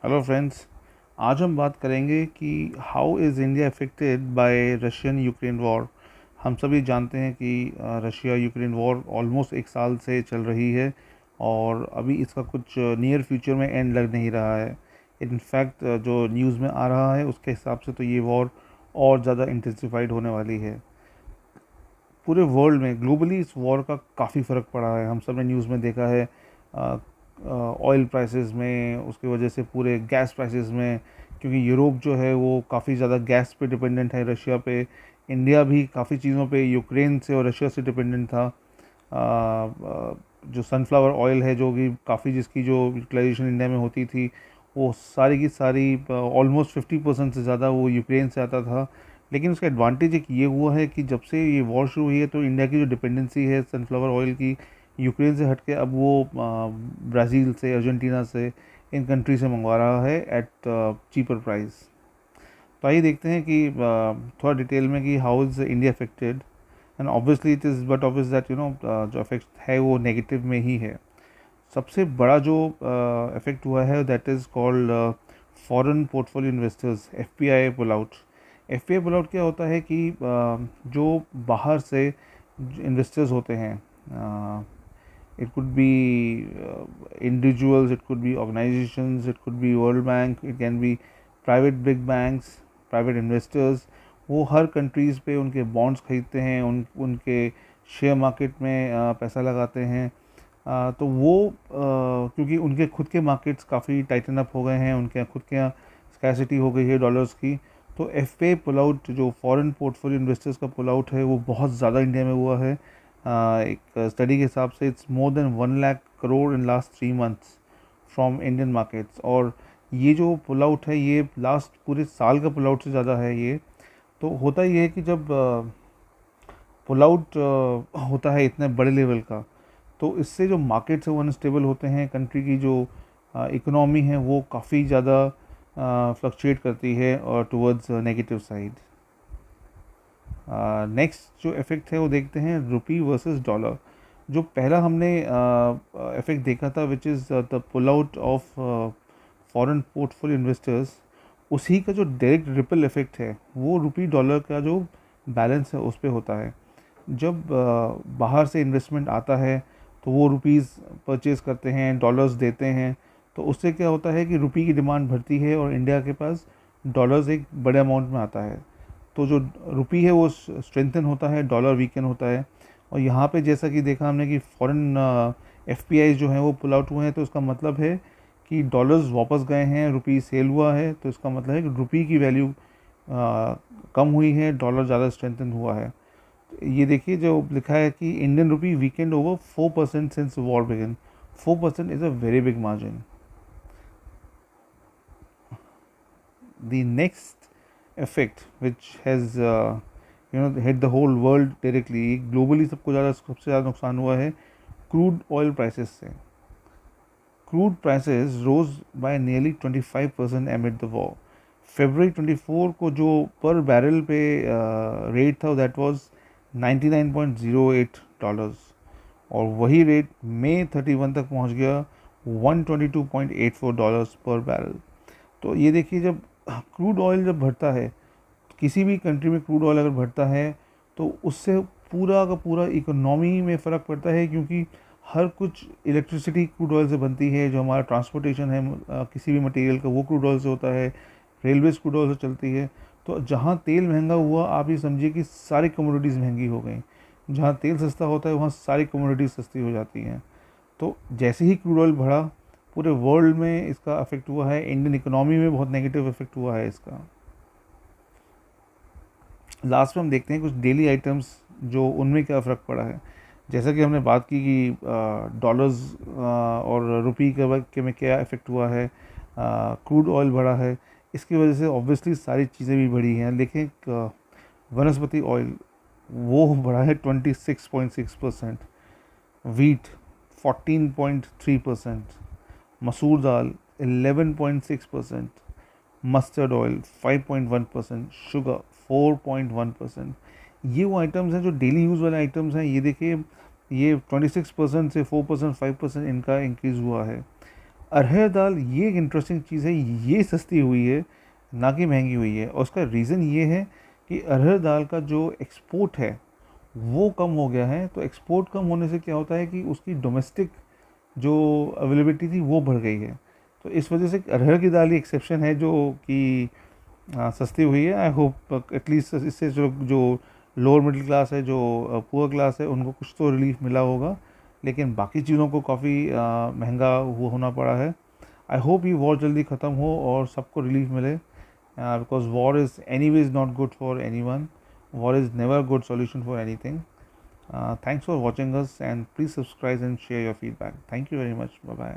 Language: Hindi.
Hello friends. आज हम बात करेंगे कि how is India affected by Russian Ukraine war. हम सभी जानते हैं कि रशिया यूक्रेन वॉर ऑलमोस्ट एक साल से चल रही है और अभी इसका कुछ नियर फ्यूचर में एंड लग नहीं रहा है। इनफैक्ट जो न्यूज़ में आ रहा है उसके हिसाब से तो ये वॉर और ज़्यादा इंटेंसिफाइड होने वाली है। पूरे वर्ल्ड में ग्लोबली इस वॉर का काफ़ी फ़र्क पड़ा है। हम सब ने न्यूज़ में देखा है, ऑयल प्राइसेस में, उसकी वजह से पूरे गैस प्राइसेस में, क्योंकि यूरोप जो है वो काफ़ी ज़्यादा गैस पे डिपेंडेंट है, रशिया पे। इंडिया भी काफ़ी चीज़ों पे यूक्रेन से और रशिया से डिपेंडेंट था। जो सनफ्लावर ऑयल है, जो कि काफ़ी जिसकी जो यूटिलाइजेशन इंडिया में होती थी, वो सारी की सारी ऑलमोस्ट 50% से ज़्यादा वो यूक्रेन से आता था। लेकिन उसका एडवांटेज एक ये हुआ है कि जब से ये वॉर शुरू हुई है तो इंडिया की जो डिपेंडेंसी है सनफ्लावर ऑयल की यूक्रेन से हट के अब वो ब्राज़ील से, अर्जेंटीना से, इन कंट्री से मंगवा रहा है एट चीपर प्राइस। तो आइए देखते हैं कि थोड़ा डिटेल में कि how is India affected. And obviously it is but obvious that जो इफेक्ट है वो नेगेटिव में ही है। सबसे बड़ा जो इफेक्ट हुआ है that is called foreign portfolio investors, FPI pull out. FPI pull out क्या होता है कि जो बाहर से इन्वेस्टर्स होते हैं, it could be individuals, it could be organizations, it could be World Bank, it can be private big banks, private investors। वो हर कंट्रीज़ पे उनके बॉन्ड्स खरीदते हैं, उनके शेयर मार्केट में पैसा लगाते हैं। तो वो क्योंकि उनके खुद के मार्केट्स काफ़ी टाइटन अप हो गए हैं, उनके यहाँ खुद के यहाँ स्कैसिटी हो गई है डॉलर्स की। तो एफ पुल आउट, जो फॉरेन पोर्टफोलियो इन्वेस्टर्स का पुल आउट है, वो बहुत ज़्यादा इंडिया में हुआ है। एक स्टडी के हिसाब से it's more than 1 lakh crore in last 3 months from Indian markets. और ये जो पुल आउट है ये लास्ट पूरे साल का पुल आउट से ज़्यादा है ये। तो होता ये है कि जब पुल आउट होता है इतने बड़े लेवल का, तो इससे जो मार्केट्स है वो अनस्टेबल होते हैं। कंट्री की जो इकोनॉमी है वो काफ़ी ज़्यादा फ्लक्चुएट करती है और टुवर्ड्स नेगेटिव साइड। नेक्स्ट जो इफ़ेक्ट है वो देखते हैं रुपी वर्सेस डॉलर। जो पहला हमने इफ़ेक्ट देखा था which is the pull out of foreign portfolio investors, उसी का जो डायरेक्ट रिपल इफ़ेक्ट है वो रुपी डॉलर का जो बैलेंस है उस पर होता है। जब बाहर से इन्वेस्टमेंट आता है तो वो रुपीज़ परचेज़ करते हैं, डॉलर्स देते हैं, तो उससे क्या होता है कि रुपी की डिमांड बढ़ती है और इंडिया के पास डॉलर्स एक बड़े अमाउंट में आता है। तो जो रुपी है वो स्ट्रेंथन होता है, डॉलर वीकन होता है। और यहाँ पे जैसा कि देखा हमने कि फॉरेन एफपीआई जो हैं वो पुल आउट हुए हैं, तो इसका मतलब है कि डॉलर्स वापस गए हैं, रुपी सेल हुआ है, तो इसका मतलब है कि रुपी की वैल्यू कम हुई है, डॉलर ज़्यादा स्ट्रेंथन हुआ है। तो ये देखिए जो लिखा है कि Indian rupee weekend over 4% since war begin. 4% is a very big margin. The next effect which has hit the whole world directly, globally सबको ज़्यादा सबसे ज़्यादा नुकसान हुआ है क्रूड ऑयल प्राइसेस से। Crude prices rose by nearly 25% amid the war. February 24 को जो पर बैरल पे रेट था दैट वाज $99.08, और वही रेट मई 31 तक पहुंच गया $122.84 पर बैरल। तो ये देखिए, जब क्रूड ऑयल जब बढ़ता है, किसी भी कंट्री में क्रूड ऑयल अगर बढ़ता है तो उससे पूरा का पूरा इकोनॉमी में फ़र्क पड़ता है, क्योंकि हर कुछ इलेक्ट्रिसिटी क्रूड ऑयल से बनती है। जो हमारा ट्रांसपोर्टेशन है किसी भी मटेरियल का, वो क्रूड ऑयल से होता है। रेलवेज क्रूड ऑयल से चलती है। तो जहाँ तेल महंगा हुआ, आप ये समझिए कि सारी कमोडिटीज़ महंगी हो गई। जहाँ तेल सस्ता होता है वहाँ सारी कमोडिटीज़ सस्ती हो जाती हैं। तो जैसे ही क्रूड ऑयल बढ़ा, पूरे वर्ल्ड में इसका अफेक्ट हुआ है। इंडियन इकोनॉमी में बहुत नेगेटिव इफेक्ट हुआ है इसका। लास्ट में हम देखते हैं कुछ डेली आइटम्स जो उनमें क्या फ़र्क पड़ा है। जैसा कि हमने बात की कि डॉलर्स और रुपी के में क्या इफ़ेक्ट हुआ है, क्रूड ऑयल बढ़ा है, इसकी वजह से ऑब्वियसली सारी चीज़ें भी बढ़ी हैं। लेकिन वनस्पति ऑयल वो बढ़ा है 26.6%, वीट 14.3%, मसूर दाल 11.6%, मस्टर्ड ऑयल 5.1%, शुगर 4.1%। ये वो आइटम्स हैं जो डेली यूज़ वाले आइटम्स हैं। ये देखिए, ये 26% से 4%, 5% इनका इंक्रीज़ हुआ है। अरहर दाल ये एक इंटरेस्टिंग चीज़ है, ये सस्ती हुई है ना कि महंगी हुई है, और उसका रीज़न ये है कि अरहर दाल का जो एक्सपोर्ट है वो कम हो गया है। तो एक्सपोर्ट कम होने से क्या होता है कि उसकी डोमेस्टिक जो अवेलेबिलिटी थी वो बढ़ गई है। तो इस वजह से अरहर की दाल ही एक्सेप्शन है जो कि सस्ती हुई है। आई होप एटलीस्ट इससे जो जो लोअर मिडिल क्लास है, जो पुअर क्लास है, उनको कुछ तो रिलीफ मिला होगा, लेकिन बाकी चीज़ों को काफ़ी महंगा वो होना पड़ा है। आई होप ये वॉर जल्दी ख़त्म हो और सबको रिलीफ मिले, because war is any ways not good for any one, war is never good solution for any thing. Thanks for watching us, and please subscribe and share your feedback. Thank you very much. Bye bye.